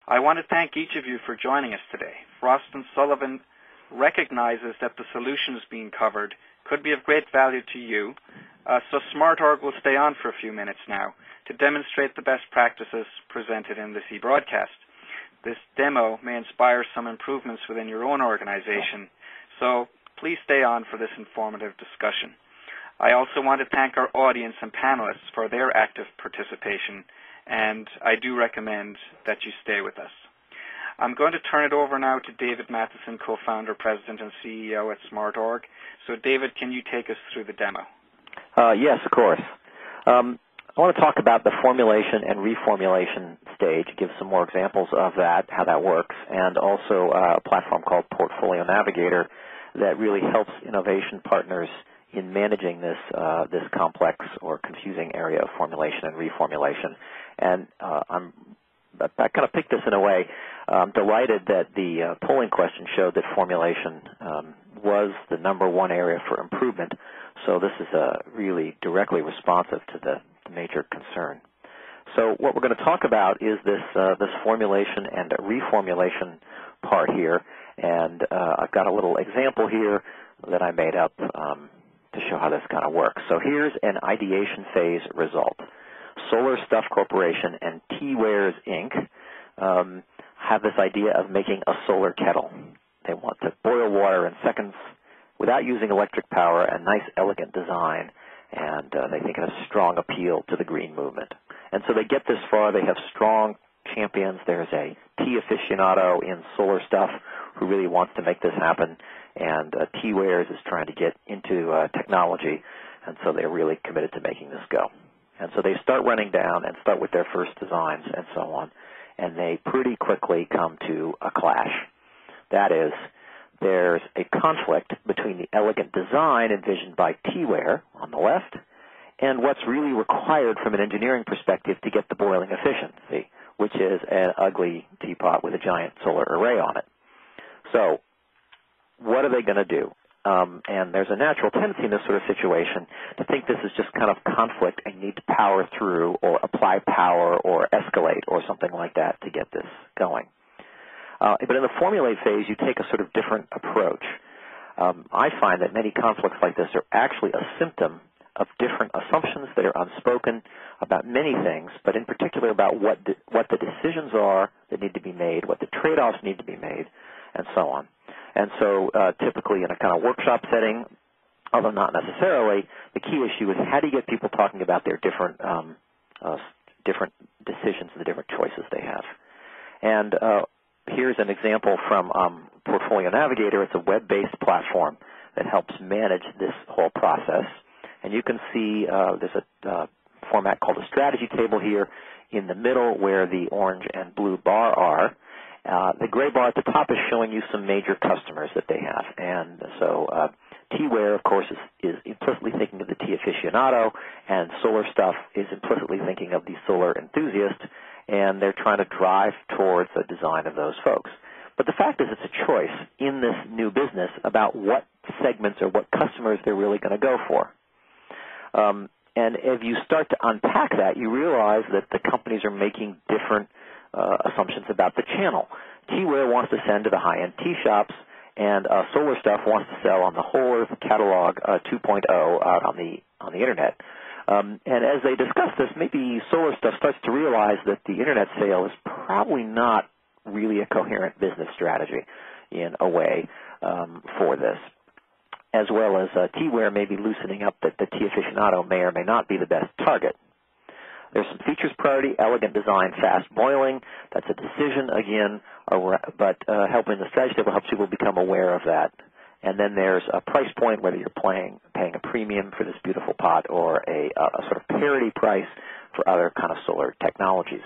I want to thank each of you for joining us today. Frost & Sullivan recognizes that the solutions being covered could be of great value to you, so SmartOrg will stay on for a few minutes now to demonstrate the best practices presented in this e-broadcast. This demo may inspire some improvements within your own organization, so please stay on for this informative discussion. I also want to thank our audience and panelists for their active participation, and I do recommend that you stay with us. I'm going to turn it over now to David Matheson, co-founder, president, and CEO at SmartOrg. So, David, can you take us through the demo? Yes, of course. I want to talk about the formulation and reformulation stage, give some more examples of that, how that works, and also a platform called Portfolio Navigator that really helps innovation partners in managing this complex or confusing area of formulation and reformulation. And I kind of picked this in a way. I'm delighted that the polling question showed that formulation was the #1 area for improvement. So this is really directly responsive to the major concern. So what we're going to talk about is this formulation and reformulation part here. And I've got a little example here that I made up to show how this kind of works. So here's an ideation phase result. Solar Stuff Corporation and T-Wares Inc. Have this idea of making a solar kettle. They want to boil water in seconds without using electric power, a nice, elegant design, and they think it has strong appeal to the green movement. And so they get this far. They have strong champions. There's a tea aficionado in Solar Stuff who really wants to make this happen, and T-Wares is trying to get into technology, and so they're really committed to making this go. And so they start running down and start with their first designs and so on, and they pretty quickly come to a clash. That is, there's a conflict between the elegant design envisioned by T-Ware on the left and what's really required from an engineering perspective to get the boiling efficiency, which is an ugly teapot with a giant solar array on it. So what are they going to do? And there's a natural tendency in this sort of situation to think this is just kind of conflict and you need to power through or apply power or escalate or something like that to get this going. But in the formulate phase, you take a sort of different approach. I find that many conflicts like this are actually a symptom of different assumptions that are unspoken about many things, but in particular about what the decisions are that need to be made, what the trade-offs need to be made, and so on. And so typically in a kind of workshop setting, although not necessarily, the key issue is how do you get people talking about their different decisions and the different choices they have. And here's an example from Portfolio Navigator. It's a web-based platform that helps manage this whole process. And you can see there's a format called a strategy table here in the middle where the orange and blue bar are. The gray bar at the top is showing you some major customers that they have. And so T-Ware, of course, is implicitly thinking of the tea aficionado, and Solar Stuff is implicitly thinking of the solar enthusiast, and they're trying to drive towards the design of those folks. But the fact is it's a choice in this new business about what segments or what customers they're really going to go for. And if you start to unpack that, you realize that the companies are making different assumptions about the channel. T-Ware wants to send to the high-end tea shops, and Solar Stuff wants to sell on the whole Earth catalog 2.0 out on the Internet. And as they discuss this, maybe Solar Stuff starts to realize that the Internet sale is probably not really a coherent business strategy in a way for this, as well as T-Ware may be loosening up that the tea aficionado may or may not be the best target. There's some features priority, elegant design, fast boiling. That's a decision, again, but helping the strategy table helps people become aware of that. And then there's a price point, whether you're paying a premium for this beautiful pot or a sort of parity price for other kind of solar technologies.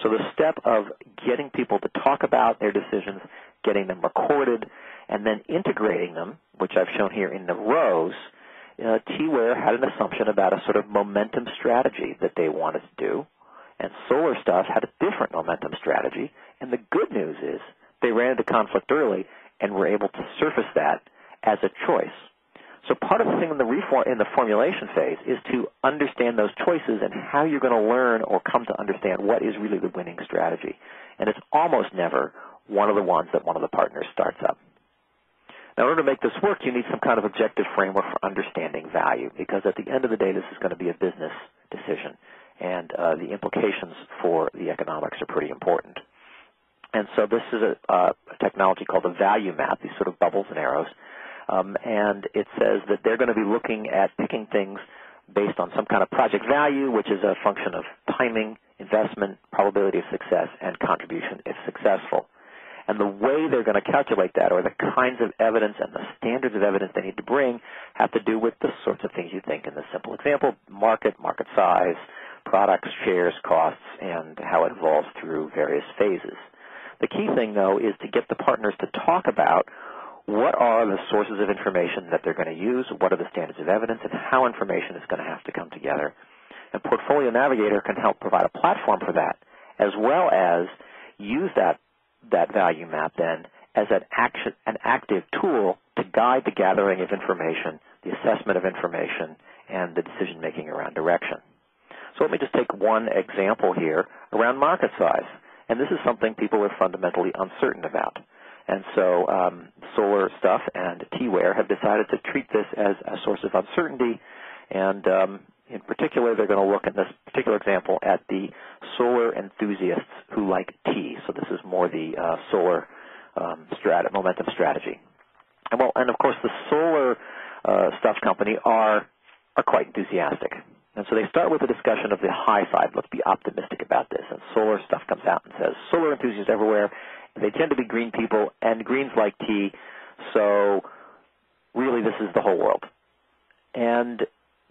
So the step of getting people to talk about their decisions, getting them recorded, and then integrating them, which I've shown here in the rows, T-Ware had an assumption about a sort of momentum strategy that they wanted to do, and Solar Stuff had a different momentum strategy. And the good news is they ran into conflict early and were able to surface that as a choice. So part of the thing in the formulation phase is to understand those choices and how you're going to learn or come to understand what is really the winning strategy and it's almost never one of the ones that one of the partners starts up. Now, in order to make this work, you need some kind of objective framework for understanding value, because at the end of the day, this is going to be a business decision, and the implications for the economics are pretty important. And so this is a technology called a value map, these sort of bubbles and arrows, and it says that they're going to be looking at picking things based on some kind of project value, which is a function of timing, investment, probability of success, and contribution if successful. And the way they're going to calculate that, or the kinds of evidence and the standards of evidence they need to bring, have to do with the sorts of things you think in this simple example: market size, products, shares, costs, and how it evolves through various phases. The key thing, though, is to get the partners to talk about what are the sources of information that they're going to use, what are the standards of evidence, and how information is going to have to come together. And Portfolio Navigator can help provide a platform for that, as well as use that value map then as an active tool to guide the gathering of information, the assessment of information, and the decision-making around direction. So let me just take one example here around market size. And this is something people are fundamentally uncertain about. And so Solar Stuff and T-Ware have decided to treat this as a source of uncertainty. And in particular, they're going to look in this particular example at the solar enthusiasts who like tea. So this is more the solar momentum strategy. And of course, the Solar Stuff company are quite enthusiastic. And so they start with a discussion of the high side. Let's be optimistic about this. And Solar Stuff comes out and says, solar enthusiasts everywhere. They tend to be green people, and greens like tea. So really, this is the whole world. And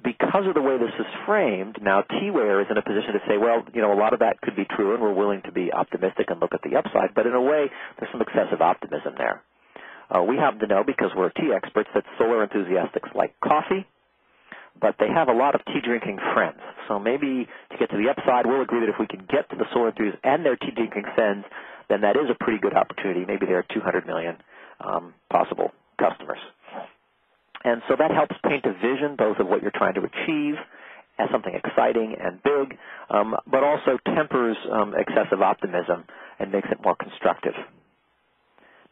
because of the way this is framed, now T-Ware is in a position to say, well, you know, a lot of that could be true, and we're willing to be optimistic and look at the upside. But in a way, there's some excessive optimism there. We happen to know, because we're tea experts, that solar enthusiasts like coffee, but they have a lot of tea-drinking friends. So maybe to get to the upside, we'll agree that if we can get to the solar enthusiasts and their tea-drinking friends, then that is a pretty good opportunity. Maybe there are 200 million possible customers. And so that helps paint a vision both of what you're trying to achieve as something exciting and big, but also tempers excessive optimism and makes it more constructive.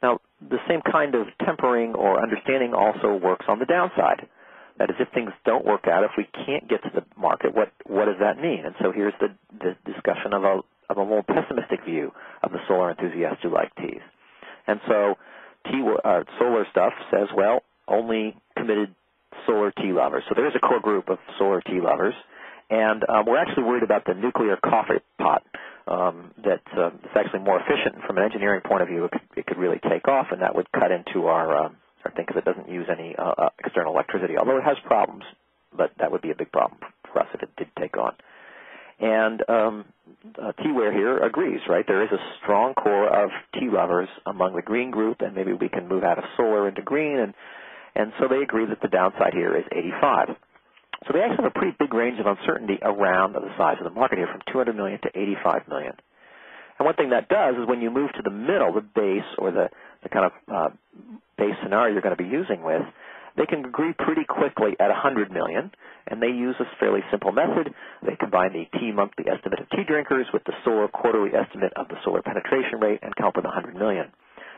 Now, the same kind of tempering or understanding also works on the downside. That is, if things don't work out, if we can't get to the market, what does that mean? And so here's the discussion of a more pessimistic view of the solar enthusiasts who like teas. And so Solar Stuff says, well, only committed solar tea lovers. So there's a core group of solar tea lovers. And we're actually worried about the nuclear coffee pot. It's actually more efficient from an engineering point of view. It could really take off, and that would cut into our thing, because it doesn't use any external electricity, although it has problems, but that would be a big problem for us if it did take on. And T-Ware here agrees, right? There is a strong core of tea lovers among the green group, and maybe we can move out of solar into green, and so they agree that the downside here is 85. So they actually have a pretty big range of uncertainty around the size of the market here, from 200 million to 85 million. And one thing that does is when you move to the middle, the base, or the kind of base scenario you're going to be using with, they can agree pretty quickly at 100 million, and they use this fairly simple method. They combine the tea monthly estimate of tea drinkers with the solar quarterly estimate of the solar penetration rate and come up with 100 million.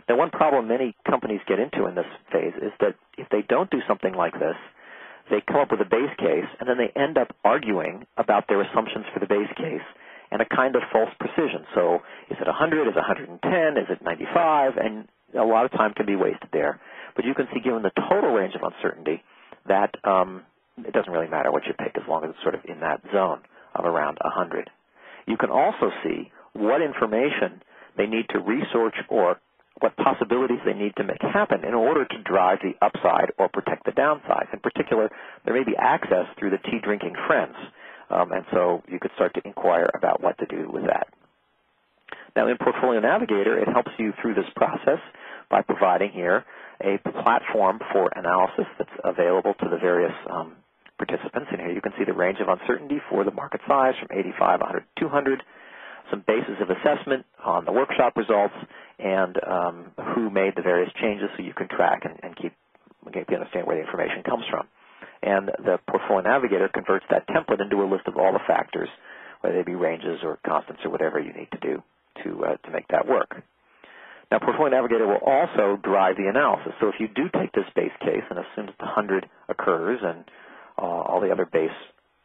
Now, one problem many companies get into in this phase is that if they don't do something like this, they come up with a base case, and then they end up arguing about their assumptions for the base case and a kind of false precision. So is it 100, is it 110, is it 95, and a lot of time can be wasted there. But you can see, given the total range of uncertainty, that it doesn't really matter what you pick as long as it's sort of in that zone of around 100. You can also see what information they need to research or what possibilities they need to make happen in order to drive the upside or protect the downside. In particular, there may be access through the tea-drinking friends, and so you could start to inquire about what to do with that. Now, in Portfolio Navigator, it helps you through this process by providing here a platform for analysis that's available to the various participants. And here you can see the range of uncertainty for the market size from 85, 100, 200, some basis of assessment on the workshop results, and who made the various changes, so you can track and keep understand where the information comes from. And the Portfolio Navigator converts that template into a list of all the factors, whether they be ranges or constants or whatever you need to do. to make that work. Now, Portfolio Navigator will also drive the analysis. So if you do take this base case and assume that the 100 occurs and all the other base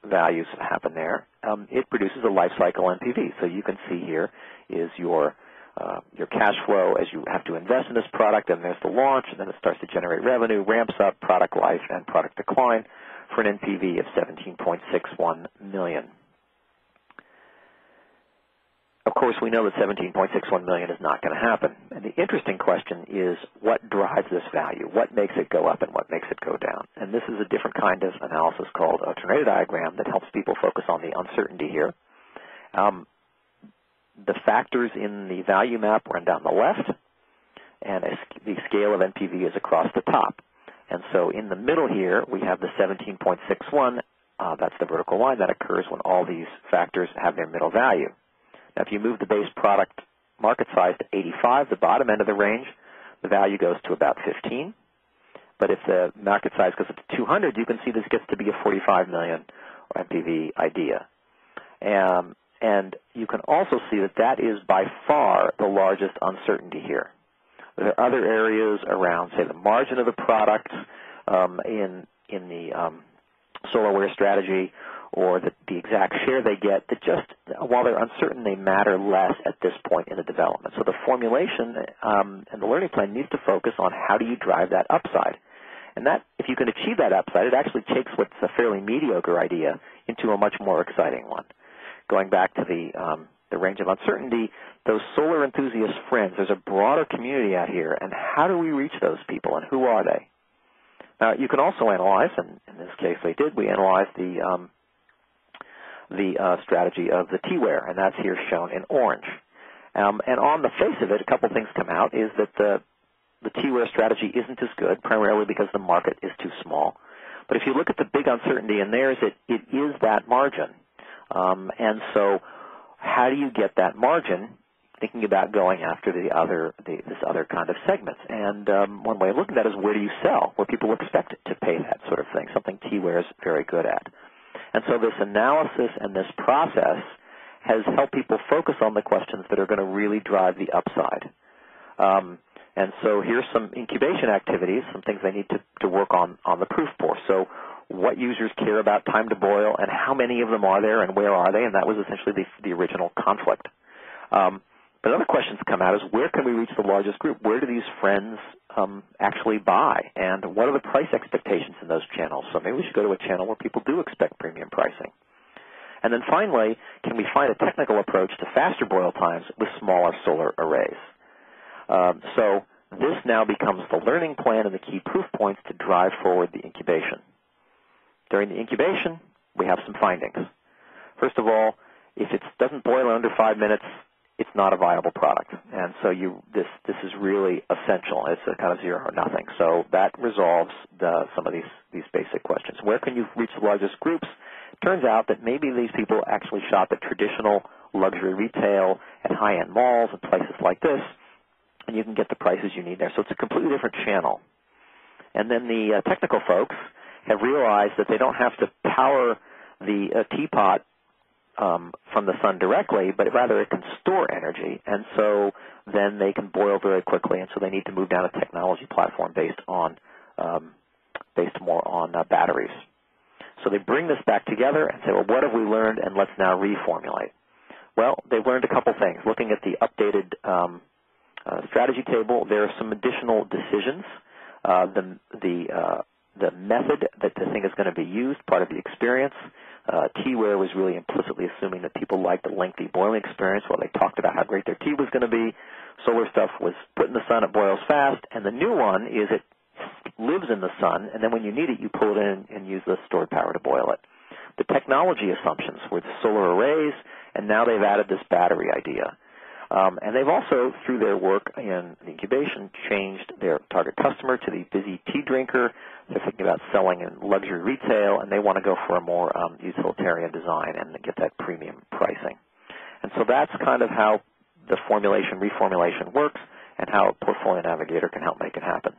values happen there, it produces a life cycle NPV. So you can see here is your cash flow as you have to invest in this product, and there's the launch, and then it starts to generate revenue, ramps up, product life, and product decline for an NPV of $17.61 million. Of course, we know that $17.61 million is not going to happen. And the interesting question is what drives this value? What makes it go up and what makes it go down? And this is a different kind of analysis called a tornado diagram that helps people focus on the uncertainty here. The factors in the value map run down the left, and the scale of NPV is across the top. And so in the middle here, we have the 17.61. That's the vertical line that occurs when all these factors have their middle value. Now, if you move the base product market size to 85, the bottom end of the range, the value goes to about 15. But if the market size goes up to 200, you can see this gets to be a 45 million NPV idea. And you can also see that that is by far the largest uncertainty here. There are other areas around, say, the margin of the product in the SolarWare strategy, or the exact share they get, that just, while they're uncertain, they matter less at this point in the development. So the formulation and the learning plan needs to focus on how do you drive that upside. And that, if you can achieve that upside, it actually takes what's a fairly mediocre idea into a much more exciting one. Going back to the range of uncertainty, those solar enthusiast friends, there's a broader community out here, and how do we reach those people, and who are they? Now, you can also analyze, and in this case they did, we analyzed the strategy of the T-Ware, and that's here shown in orange. And on the face of it, a couple things come out, is that the T-Ware strategy isn't as good, primarily because the market is too small. But if you look at the big uncertainty in theirs, it is that margin. And so how do you get that margin, thinking about going after this other kind of segments? And one way of looking at that is where do you sell, where people expect to pay that sort of thing, something T-Ware is very good at. And so this analysis and this process has helped people focus on the questions that are going to really drive the upside. And so here's some incubation activities, some things they need to work on the proof for. So what users care about time to boil, and how many of them are there, and where are they? And that was essentially the original conflict. But other questions come out is where can we reach the largest group? Where do these friends actually buy? And what are the price expectations in those channels? So maybe we should go to a channel where people do expect premium pricing. And then finally, can we find a technical approach to faster boil times with smaller solar arrays? So this now becomes the learning plan and the key proof points to drive forward the incubation. During the incubation, we have some findings. First of all, if it doesn't boil in under 5 minutes, it's not a viable product. And so this is really essential. It's a kind of zero or nothing. So that resolves some of these basic questions. Where can you reach the largest groups? It turns out that maybe these people actually shop at traditional luxury retail and high-end malls and places like this, and you can get the prices you need there. So it's a completely different channel. And then the technical folks have realized that they don't have to power the teapot from the sun directly, but rather it can store energy, and so then they can boil very quickly, and so they need to move down a technology platform based more on batteries. So they bring this back together and say, well, what have we learned, and let's now reformulate. Well, they've learned a couple things. Looking at the updated strategy table, there are some additional decisions. The method that the thing is going to be used, part of the experience. Tea-ware was really implicitly assuming that people liked the lengthy boiling experience while they talked about how great their tea was going to be. Solar stuff was put in the sun, it boils fast. And the new one is it lives in the sun, and then when you need it, you pull it in and use the stored power to boil it. The technology assumptions were the solar arrays, and now they've added this battery idea. And they've also, through their work in the incubation, changed their target customer to the busy tea drinker. They're thinking about selling in luxury retail, and they want to go for a more utilitarian design and get that premium pricing. And so that's kind of how the formulation, reformulation works, and how Portfolio Navigator can help make it happen.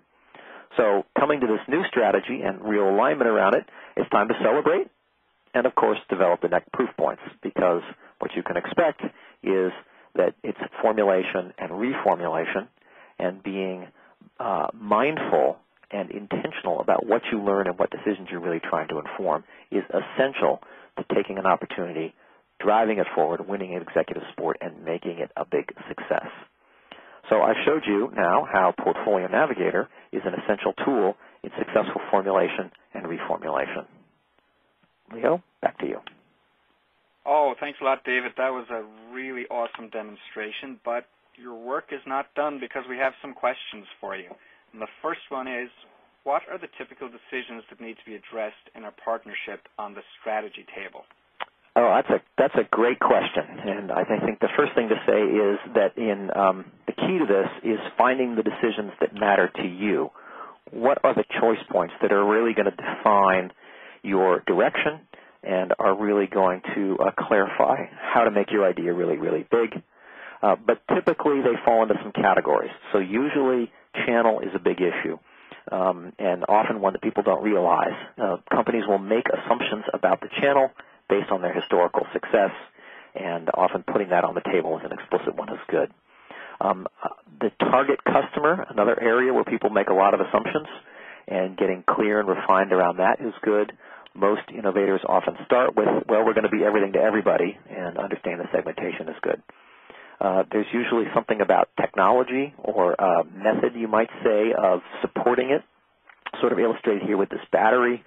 So coming to this new strategy and real alignment around it, it's time to celebrate and, of course, develop the next proof points, because what you can expect is that it's formulation and reformulation, and being mindful and intentional about what you learn and what decisions you're really trying to inform is essential to taking an opportunity, driving it forward, winning an executive sport, and making it a big success. So I've showed you now how Portfolio Navigator is an essential tool in successful formulation and reformulation. Leo, back to you. Oh, thanks a lot, David. That was a really awesome demonstration, but your work is not done because we have some questions for you. And the first one is, what are the typical decisions that need to be addressed in a partnership on the strategy table? Oh, that's a great question, and I think the first thing to say is that the key to this is finding the decisions that matter to you. What are the choice points that are really going to define your direction and are really going to clarify how to make your idea really, really big? But typically they fall into some categories. So usually channel is a big issue, and often one that people don't realize. Companies will make assumptions about the channel based on their historical success, and often putting that on the table as an explicit one is good. The target customer, another area where people make a lot of assumptions, and getting clear and refined around that is good. Most innovators often start with, well, we're going to be everything to everybody, and understand the segmentation is good. There's usually something about technology or method, you might say, of supporting it, sort of illustrated here with this battery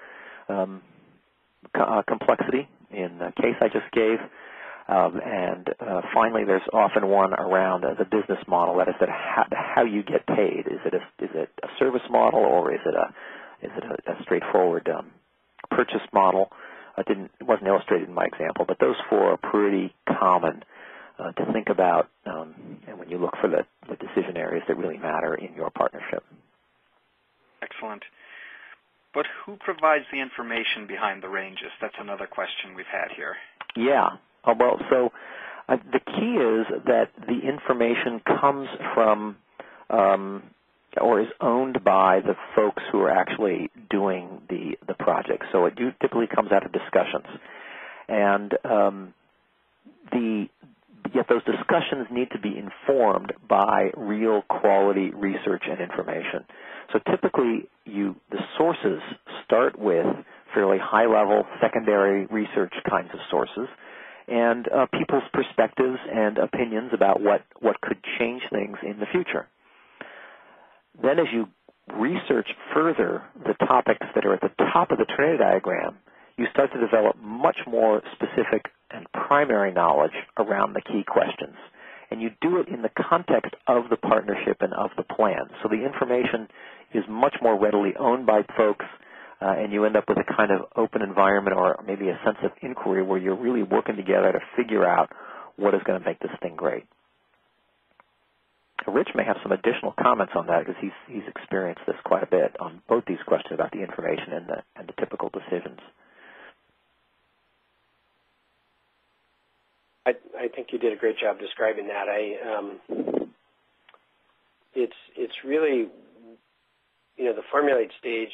complexity in the case I just gave. And finally, there's often one around the business model, that is, how you get paid. Is it a service model, or is it a straightforward purchase model? It wasn't illustrated in my example, but those four are pretty common to think about, and when you look for the decision areas that really matter in your partnership. Excellent. But who provides the information behind the ranges? That's another question we've had here. Yeah. Well, so the key is that the information comes from or is owned by the folks who are actually doing the project. So it typically comes out of discussions. And yet those discussions need to be informed by real quality research and information. So typically the sources start with fairly high-level secondary research kinds of sources, and people's perspectives and opinions about what could change things in the future. Then as you research further the topics that are at the top of the Trinity diagram, you start to develop much more specific and primary knowledge around the key questions. And you do it in the context of the partnership and of the plan. So the information is much more readily owned by folks, and you end up with a kind of open environment, or maybe a sense of inquiry where you're really working together to figure out what is going to make this thing great. Rich may have some additional comments on that, because he's experienced this quite a bit on both these questions about the information and the typical decisions. I think you did a great job describing that. It's really, the formulate stage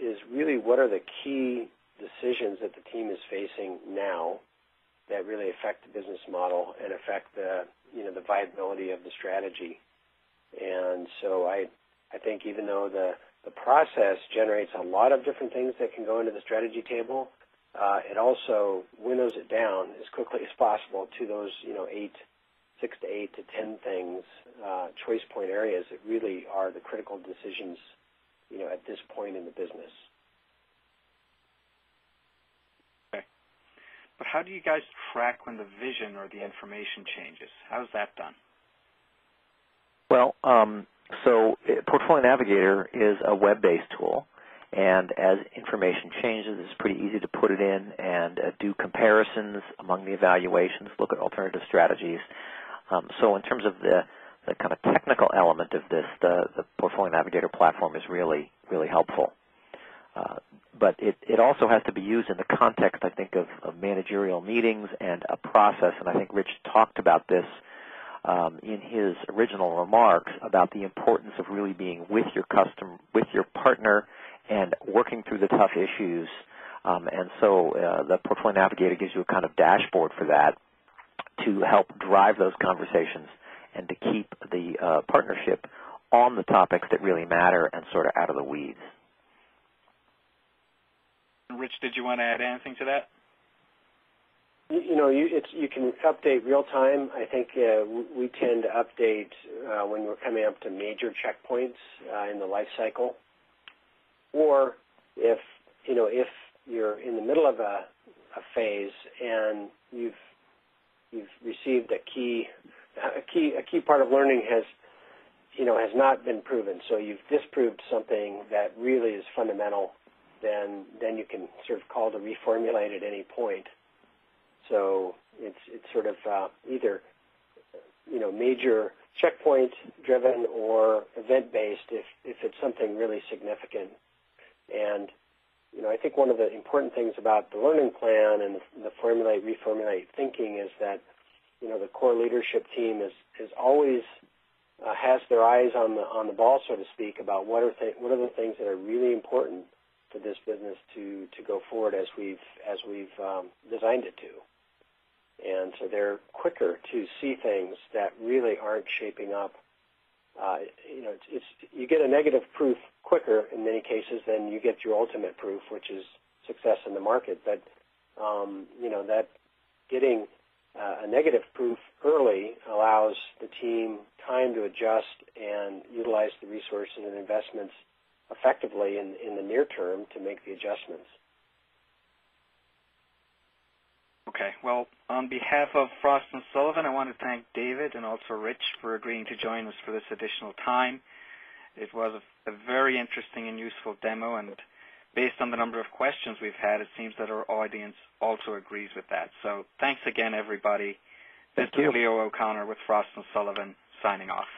is really what are the key decisions that the team is facing now that really affect the business model and affect the viability of the strategy. And so I think even though the process generates a lot of different things that can go into the strategy table, it also winnows it down as quickly as possible to those 6 to 8 to 10 things, choice point areas that really are the critical decisions at this point in the business. Okay. But how do you guys track when the vision or the information changes? How's that done? Well, so Portfolio Navigator is a web-based tool, and as information changes, it's pretty easy to put it in and do comparisons among the evaluations, look at alternative strategies. So in terms of the kind of technical element of this, the Portfolio Navigator platform is really, really helpful. But it also has to be used in the context, I think, of managerial meetings and a process, and I think Rich talked about this in his original remarks about the importance of really being with your customer, with your partner, and working through the tough issues. And so the Portfolio Navigator gives you a kind of dashboard for that to help drive those conversations and to keep the partnership on the topics that really matter and sort of out of the weeds. Rich, did you want to add anything to that? You can update real time. I think we tend to update when we're coming up to major checkpoints in the life cycle, or if you're in the middle of a phase and you've received a key part of learning has not been proven. So you've disproved something that really is fundamental. Then you can sort of call to reformulate at any point. So it's sort of either major checkpoint driven or event based if it's something really significant. And I think one of the important things about the learning plan and the formulate reformulate thinking is that the core leadership team is always has their eyes on the ball, so to speak, about what are the things that are really important for this business to go forward as we've designed it to. And so they're quicker to see things that really aren't shaping up. You get a negative proof quicker in many cases than you get your ultimate proof, which is success in the market. But that getting a negative proof early allows the team time to adjust and utilize the resources and investments effectively in the near term to make the adjustments. Okay. Well, on behalf of Frost & Sullivan, I want to thank David and also Rich for agreeing to join us for this additional time. It was a very interesting and useful demo, and based on the number of questions we've had, it seems that our audience also agrees with that. So thanks again, everybody. This is Leo O'Connor with Frost & Sullivan signing off.